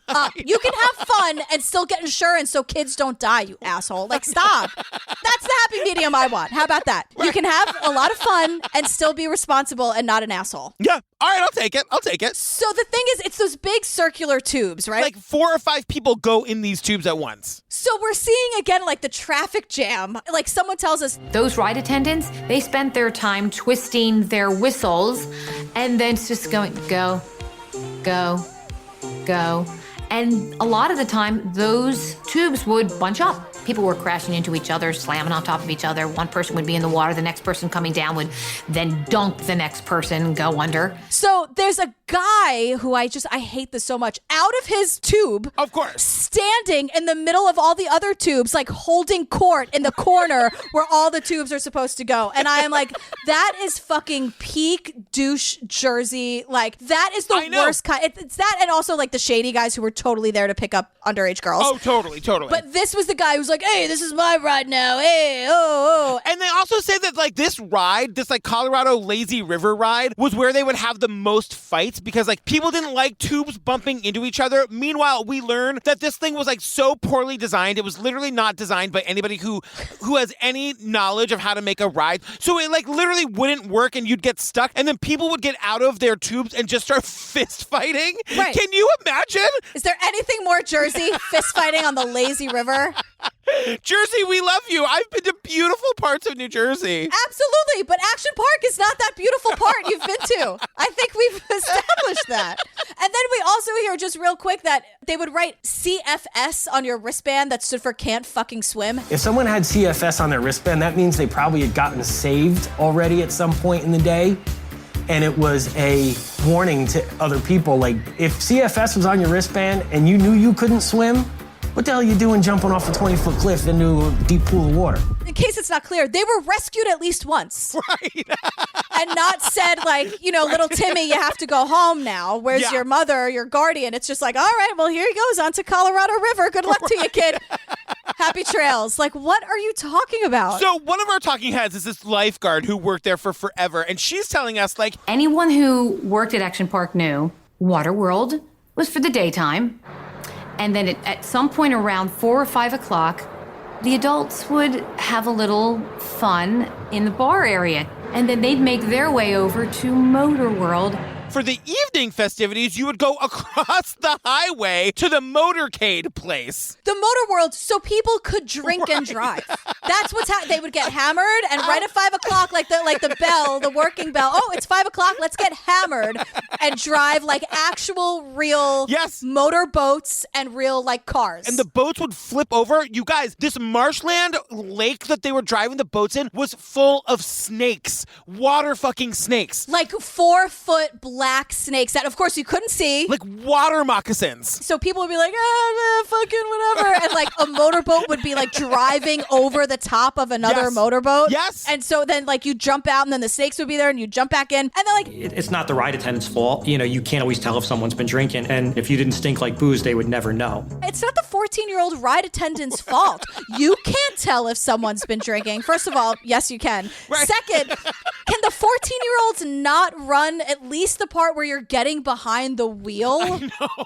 up. You can have fun and still get insurance so kids don't die, you asshole. Stop. That's the happy medium I want. How about that? You can have a lot of fun and still be responsible and not an asshole. Yeah. All right, I'll take it. So the thing is, it's those big circular tubes, right? 4 or 5 people go in these tubes at once. So we're seeing, again, the traffic jam. Someone tells us, those ride attendants, they spent their time twisting their whistles and then it's just going, go, go, go. And a lot of the time, those tubes would bunch up. People were crashing into each other, slamming on top of each other. One person would be in the water. The next person coming down would then dunk the next person and go under. So there's a guy who I hate this so much, out of his tube. Of course. Standing in the middle of all the other tubes, holding court in the corner where all the tubes are supposed to go. And I am like, that is fucking peak douche Jersey. That is the worst kind. It's that, and also the shady guys who were totally there to pick up underage girls. Oh, totally. Totally. But this was the guy who's like, hey, this is my ride now. Hey, oh. And they also say that like this ride, this like Colorado Lazy River ride, was where they would have the most fights because like people didn't like tubes bumping into each other. Meanwhile, we learned that this thing was like so poorly designed. It was literally not designed by anybody who has any knowledge of how to make a ride. So it like literally wouldn't work and you'd get stuck and then people would get out of their tubes and just start fist fighting. Right. Can you imagine? Is there anything more Jersey? Fist fighting on the lazy river? Jersey, we love you. I've been to beautiful parts of New Jersey. Absolutely, but Action Park is not that beautiful part you've been to. I think we've established that. And then we also hear just real quick that they would write CFS on your wristband that stood for can't fucking swim. If someone had CFS on their wristband, that means they probably had gotten saved already at some point in the day. And it was a warning to other people. Like, if CFS was on your wristband and you knew you couldn't swim, what the hell are you doing jumping off a 20-foot cliff into a deep pool of water? In case it's not clear, they were rescued at least once. Right. And not said like, little Timmy, you have to go home now. Where's your mother, your guardian? It's just like, all right, well, here he goes on to Colorado River. Good luck to you, kid. Happy trails. Like, what are you talking about? So one of our talking heads is this lifeguard who worked there for forever. And she's telling us like, anyone who worked at Action Park knew Water World was for the daytime. And then at some point around 4 or 5 o'clock, the adults would have a little fun in the bar area. And then they'd make their way over to Motor World. For the evening festivities, you would go across the highway to the motorcade place. The Motor World, so people could drink and drive. That's what's happening. They would get hammered, and right at 5 o'clock, like the bell, the working bell. Oh, it's 5 o'clock. Let's get hammered and drive like actual, real motor boats and real like cars. And the boats would flip over. You guys, this marshland lake that they were driving the boats in was full of snakes, water fucking snakes, like 4-foot black snakes that, of course, you couldn't see. Like water moccasins. So people would be like, fucking whatever. And like a motorboat would be like driving over the top of another motorboat. Yes. And so then like you jump out and then the snakes would be there and you jump back in. And then like... It's not the ride attendant's fault. You can't always tell if someone's been drinking. And if you didn't stink like booze, they would never know. It's not the 14-year-old ride attendant's fault. You can't tell if someone's been drinking. First of all, yes, you can. Right. Second, can the 14-year-olds not run at least the part where you're getting behind the wheel? I know.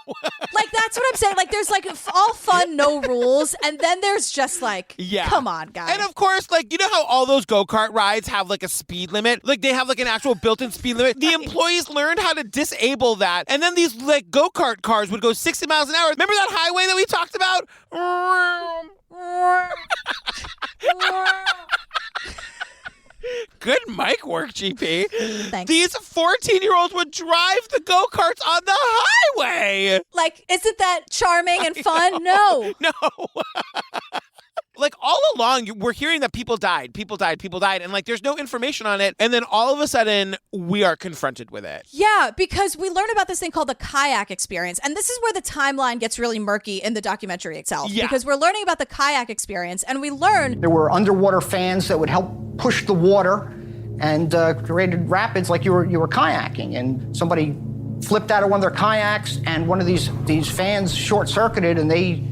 Like, that's what I'm saying. Like, there's like all fun, no rules. And then there's just like, come on, guys. And of course, like, you know how all those go-kart rides have like a speed limit? Like, they have like an actual built-in speed limit. The employees learned how to disable that. And then these like go-kart cars would go 60 miles an hour. Remember that highway that we talked about? Good mic work, GP. Thanks. These 14-year-olds would drive the go-karts on the highway. Like, isn't that charming and fun? No. No. Like, all along, we're hearing that people died, and, like, there's no information on it. And then all of a sudden, we are confronted with it. Yeah, because we learn about this thing called the kayak experience. And this is where the timeline gets really murky in the documentary itself. Yeah. Because we're learning about the kayak experience, and we learn... There were underwater fans that would help push the water and created rapids like you were kayaking. And somebody flipped out of one of their kayaks, and one of these fans short-circuited, and they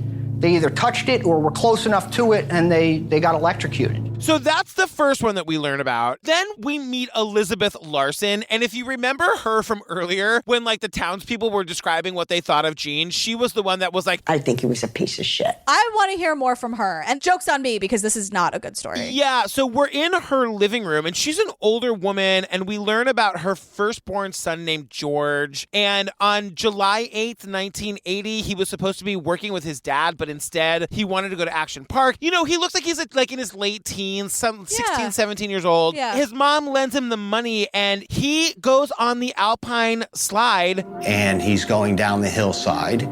either touched it or were close enough to it, and they got electrocuted. So that's the first one that we learn about. Then we meet Elizabeth Larson. And if you remember her from earlier, when like the townspeople were describing what they thought of Gene, she was the one that was like, I think he was a piece of shit. I want to hear more from her. And joke's on me, because this is not a good story. Yeah, so we're in her living room, and she's an older woman, and we learn about her firstborn son named George. And on July 8th, 1980, he was supposed to be working with his dad, but instead he wanted to go to Action Park. You know, he looks like he's like in his late teens, 16, 17 years old. Yeah. His mom lends him the money, and he goes on the Alpine slide. And he's going down the hillside,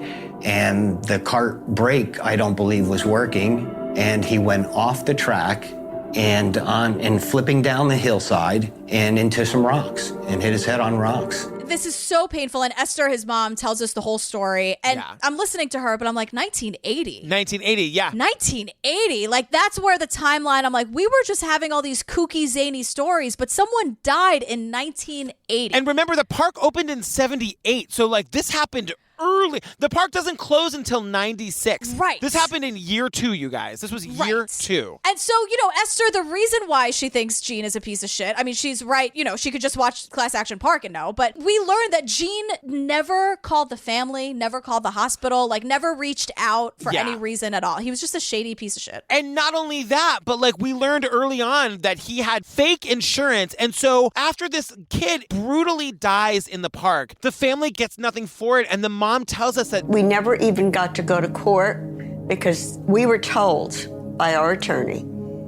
and the cart brake, I don't believe, was working, and he went off the track and flipping down the hillside and into some rocks and hit his head on rocks. This is so painful. And Esther, his mom, tells us the whole story. And I'm listening to her, but I'm like, 1980. 1980, yeah. 1980. Like, that's where the timeline, I'm like, we were just having all these kooky, zany stories, but someone died in 1980. And remember, the park opened in 78. So, like, this happened early. The park doesn't close until 96. Right. This happened in year 2, you guys. This was year 2. And so, Esther, the reason why she thinks Gene is a piece of shit, I mean, she's right. She could just watch Class Action Park and know. But we learned that Gene never called the family, never called the hospital, never reached out for any reason at all. He was just a shady piece of shit. And not only that, but we learned early on that he had fake insurance. And so after this kid brutally dies in the park, the family gets nothing for it. And the mom tells us that we never even got to go to court because we were told by our attorney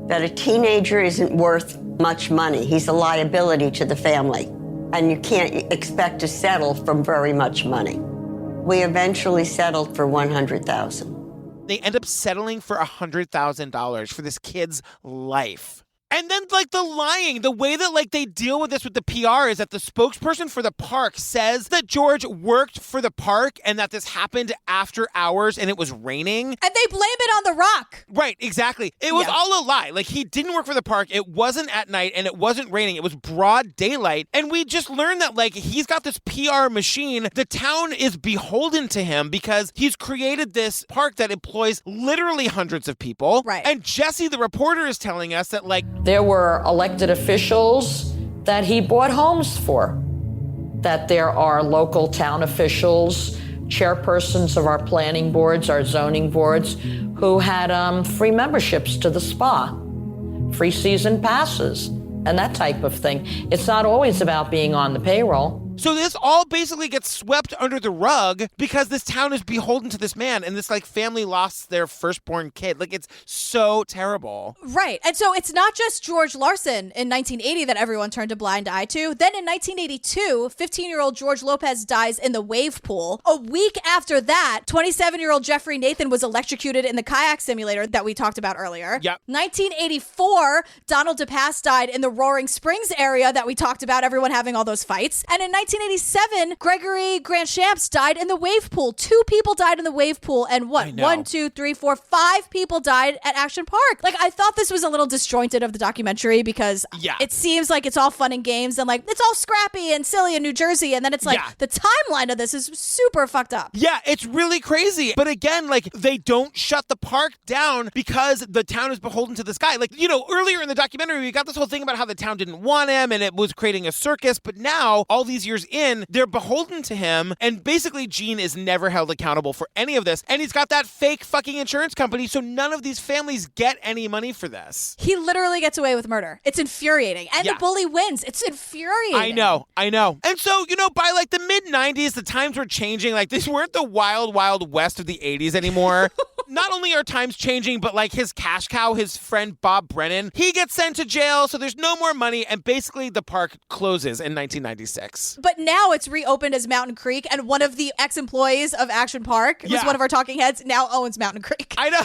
that a teenager isn't worth much money. He's a liability to the family, and you can't expect to settle from very much money. We eventually settled for $100,000. They end up settling for $100,000 for this kid's life. And then, the lying, the way that, they deal with this with the PR is that the spokesperson for the park says that George worked for the park and that this happened after hours and it was raining. And they blame it on the rock. Right, exactly. It was all a lie. He didn't work for the park. It wasn't at night and it wasn't raining. It was broad daylight. And we just learned that, he's got this PR machine. The town is beholden to him because he's created this park that employs literally hundreds of people. Right. And Jesse, the reporter, is telling us that, there were elected officials that he bought homes for, that there are local town officials, chairpersons of our planning boards, our zoning boards, who had free memberships to the spa, free season passes, and that type of thing. It's not always about being on the payroll. So this all basically gets swept under the rug because this town is beholden to this man, and this family lost their firstborn kid. It's so terrible. Right. And so it's not just George Larson in 1980 that everyone turned a blind eye to. Then in 1982, 15-year-old George Lopez dies in the wave pool. A week after that, 27-year-old Jeffrey Nathan was electrocuted in the kayak simulator that we talked about earlier. Yep. 1984, Donald DePass died in the Roaring Springs area that we talked about, everyone having all those fights. And in 1987, Gregory Grant-Shapps died in the wave pool. 2 people died in the wave pool, and 1, 2, 3, 4, 5 people died at Action Park. I thought this was a little disjointed of the documentary because it seems like it's all fun and games and it's all scrappy and silly in New Jersey, and then it's the timeline of this is super fucked up. Yeah, it's really crazy. But again, they don't shut the park down because the town is beholden to this guy. Earlier in the documentary, we got this whole thing about how the town didn't want him and it was creating a circus, but now, all these years in, they're beholden to him, and basically Gene is never held accountable for any of this, and he's got that fake fucking insurance company, so none of these families get any money for this. He literally gets away with murder. It's infuriating. And the bully wins. It's infuriating. I know. And so, by the mid-90s, the times were changing. These weren't the wild, wild west of the 80s anymore. Not only are times changing, but his cash cow, his friend Bob Brennan, he gets sent to jail, so there's no more money, and basically the park closes in 1996. But now it's reopened as Mountain Creek, and one of the ex-employees of Action Park, who's one of our talking heads, now owns Mountain Creek. I know.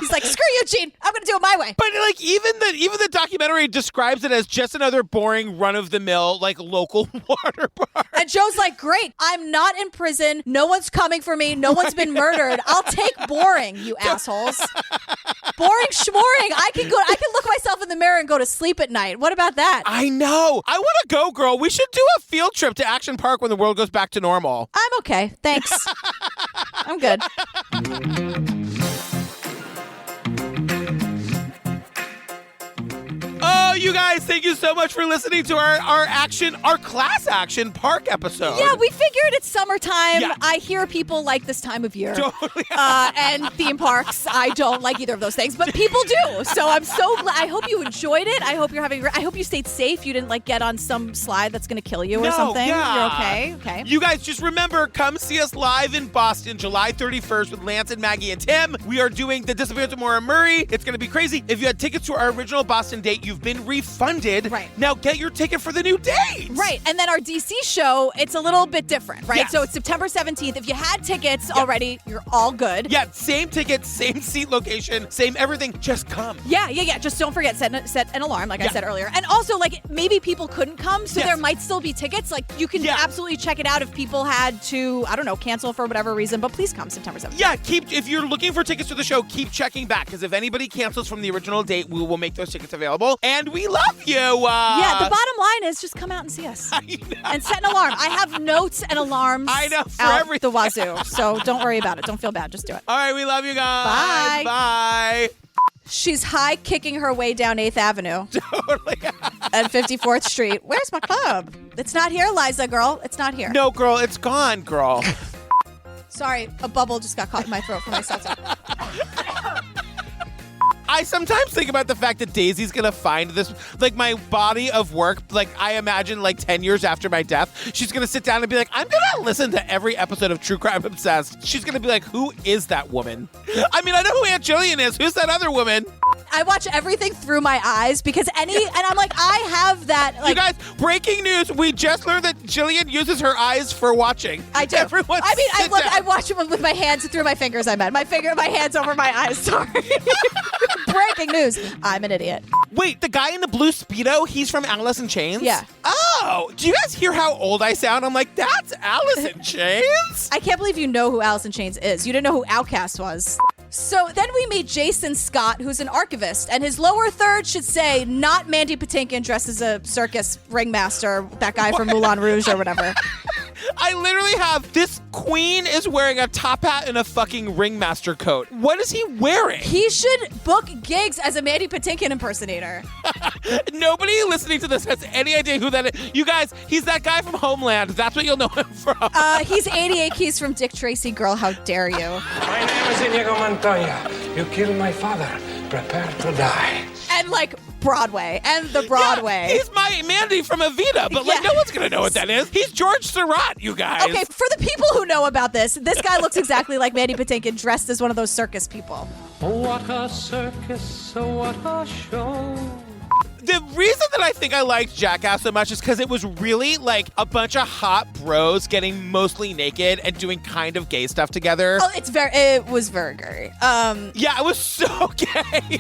He's like, screw you, Gene. I'm going to do it my way. But even the documentary describes it as just another boring run-of-the-mill local water park. And Joe's like, great. I'm not in prison. No one's coming for me. No one's been murdered. I'll take boring, you assholes. Boring schmoring. I can look myself in the mirror and go to sleep at night. What about that? I know. I want to go, girl. We should do a field trip to Action Park when the world goes back to normal. I'm okay. Thanks. I'm good. Oh, you guys, thank you so much for listening to our Class Action Park episode. Yeah, we figured it's summertime. Yeah. I hear people like this time of year. Totally. And theme parks. I don't like either of those things, but people do. So I'm so glad. I hope you enjoyed it. I hope I hope you stayed safe. You didn't get on some slide that's going to kill you or something. Yeah. You're okay? Okay. You guys just remember, come see us live in Boston, July 31st with Lance and Maggie and Tim. We are doing The Disappearance of Maura Murray. It's going to be crazy. If you had tickets to our original Boston date, you've been refunded. Right. Now get your ticket for the new date. Right. And then our DC show, it's a little bit different, right? Yes. So it's September 17th. If you had tickets already, you're all good. Yeah, same ticket, same seat location, same everything. Just come. Yeah. Just don't forget, set an alarm, like I said earlier. And also, maybe people couldn't come, so there might still be tickets. You can absolutely check it out if people had to, I don't know, cancel for whatever reason, but please come September 17th. Yeah, if you're looking for tickets to the show, keep checking back, because if anybody cancels from the original date, we will make those tickets available. And we love you. show up. Yeah, the bottom line is just come out and see us. And set an alarm. I have notes and alarms for out everything. the wazoo. So don't worry about it. Don't feel bad. Just do it. All right, we love you guys. Bye. Bye. She's high kicking her way down 8th Avenue. Totally. And 54th Street. Where's my club? It's not here, Liza, girl. It's not here. No, girl, it's gone, girl. Sorry, a bubble just got caught in my throat from my seltzer. I sometimes think about the fact that Daisy's gonna find this, like my body of work, like I imagine like 10 years after my death, she's gonna sit down and be like, I'm gonna listen to every episode of True Crime Obsessed. She's gonna be like, who is that woman? I mean, I know who Aunt Jillian is. Who's that other woman? I watch everything through my eyes because and I'm like, I have that. Like, you guys, breaking news. We just learned that Jillian uses her eyes for watching. I do. Everyone I watch it with my hands through my fingers. I meant my hands over my eyes. Sorry. Breaking news. I'm an idiot. Wait, the guy in the blue Speedo, he's from Alice in Chains? Yeah. Oh, do you guys hear how old I sound? I'm like, that's Alice in Chains? I can't believe you know who Alice in Chains is. You didn't know who Outkast was. So then we meet Jason Scott, who's an archivist, and his lower third should say, not Mandy Patinkin dressed as a circus ringmaster, that guy from Moulin Rouge or whatever. I literally have, this queen is wearing a top hat and a fucking ringmaster coat. What is he wearing? He should book gigs as a Mandy Patinkin impersonator. Nobody listening to this has any idea who that is. You guys, he's that guy from Homeland. That's what you'll know him from. He's 88 Keys from Dick Tracy. Girl, how dare you? My name is Inigo Montoya. You killed my father. Prepare to die. And like Broadway and the Broadway. Yeah, he's my Mandy from Evita, but like no one's gonna know what that is. He's George Surratt, you guys. Okay, for the people who know about this guy looks exactly like Mandy Patinkin dressed as one of those circus people. What a circus, what a show. The reason that I think I liked Jackass so much is because it was really like a bunch of hot bros getting mostly naked and doing kind of gay stuff together. Oh, it was very gay. Yeah, it was so gay.